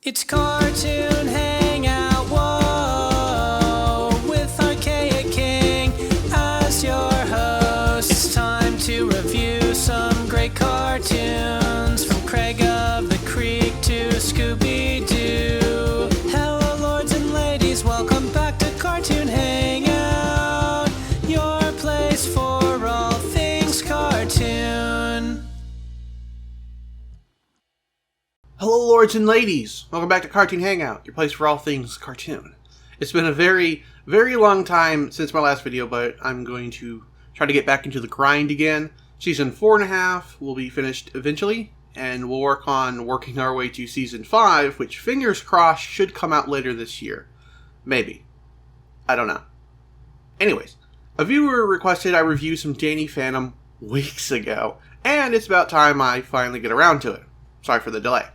It's Cartoon Hangout, whoa, with Archaic King as your host. It's time to review some great cartoons, from Craig of the Creek to Scooby-Doo. Hello, lords and ladies, welcome back to Cartoon Hangout, your place for all things cartoon. Hello, lords and ladies! Welcome back to Cartoon Hangout, your place for all things cartoon. It's been a very, very long time since my last video, but I'm going to try to get back into the grind again. Season 4.5 will be finished eventually, and we'll work on working our way to Season 5, which, fingers crossed, should come out later this year. Maybe. I don't know. Anyways, a viewer requested I review some Danny Phantom weeks ago, and it's about time I finally get around to it. Sorry for the delay.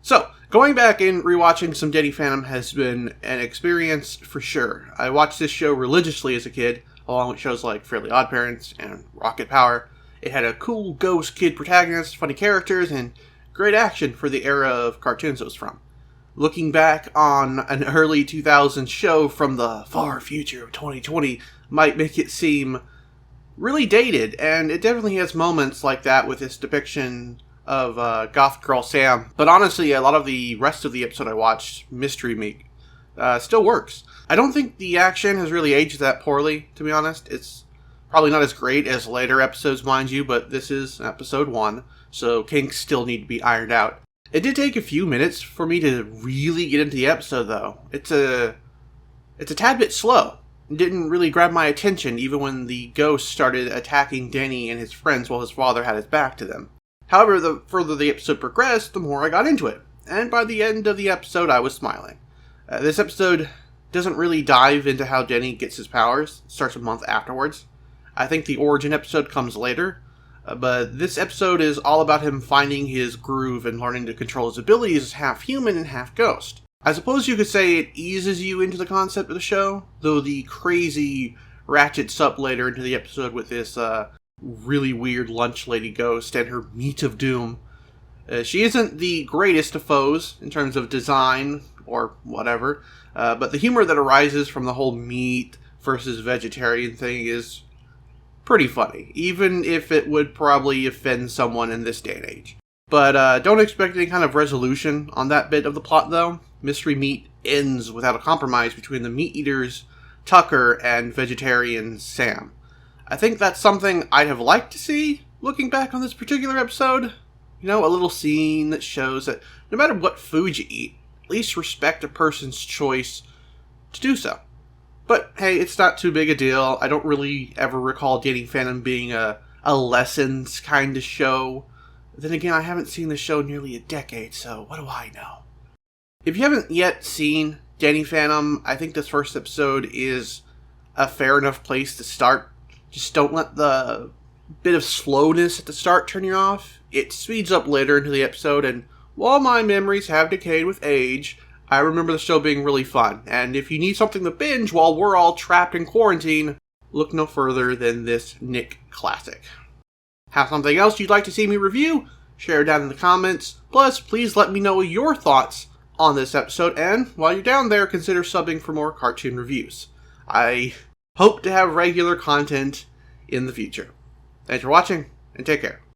So, going back and rewatching some Danny Phantom has been an experience for sure. I watched this show religiously as a kid, along with shows like Fairly OddParents and Rocket Power. It had a cool ghost kid protagonist, funny characters, and great action for the era of cartoons it was from. Looking back on an early 2000s show from the far future of 2020 might make it seem really dated, and it definitely has moments like that with its depiction of Goth Girl Sam, but honestly, a lot of the rest of the episode I watched, Mystery Meek, still works. I don't think the action has really aged that poorly, to be honest. It's probably not as great as later episodes, mind you, but this is episode 1, so kinks still need to be ironed out. It did take a few minutes for me to really get into the episode, though. It's a tad bit slow. It didn't really grab my attention, even when the ghost started attacking Danny and his friends while his father had his back to them. However, the further the episode progressed, the more I got into it, and by the end of the episode, I was smiling. This episode doesn't really dive into how Danny gets his powers. It starts a month afterwards. I think the origin episode comes later, but this episode is all about him finding his groove and learning to control his abilities as half human and half ghost. I suppose you could say it eases you into the concept of the show, though the crazy ratchets up later into the episode with this, really weird lunch lady ghost and her meat of doom. She isn't the greatest of foes in terms of design or whatever, but the humor that arises from the whole meat versus vegetarian thing is pretty funny, even if it would probably offend someone in this day and age. But don't expect any kind of resolution on that bit of the plot, though. Mystery Meat ends without a compromise between the meat eaters, Tucker, and vegetarian Sam. I think that's something I'd have liked to see, looking back on this particular episode. You know, a little scene that shows that no matter what food you eat, at least respect a person's choice to do so. But hey, it's not too big a deal. I don't really ever recall Danny Phantom being a lessons kind of show. Then again, I haven't seen the show nearly a decade, so what do I know? If you haven't yet seen Danny Phantom, I think this first episode is a fair enough place to start. Just don't let the bit of slowness at the start turn you off. It speeds up later into the episode, and while my memories have decayed with age, I remember the show being really fun. And if you need something to binge while we're all trapped in quarantine, look no further than this Nick classic. Have something else you'd like to see me review? Share it down in the comments. Plus, please let me know your thoughts on this episode, and while you're down there, consider subbing for more cartoon reviews. I hope to have regular content in the future. Thanks for watching, and take care.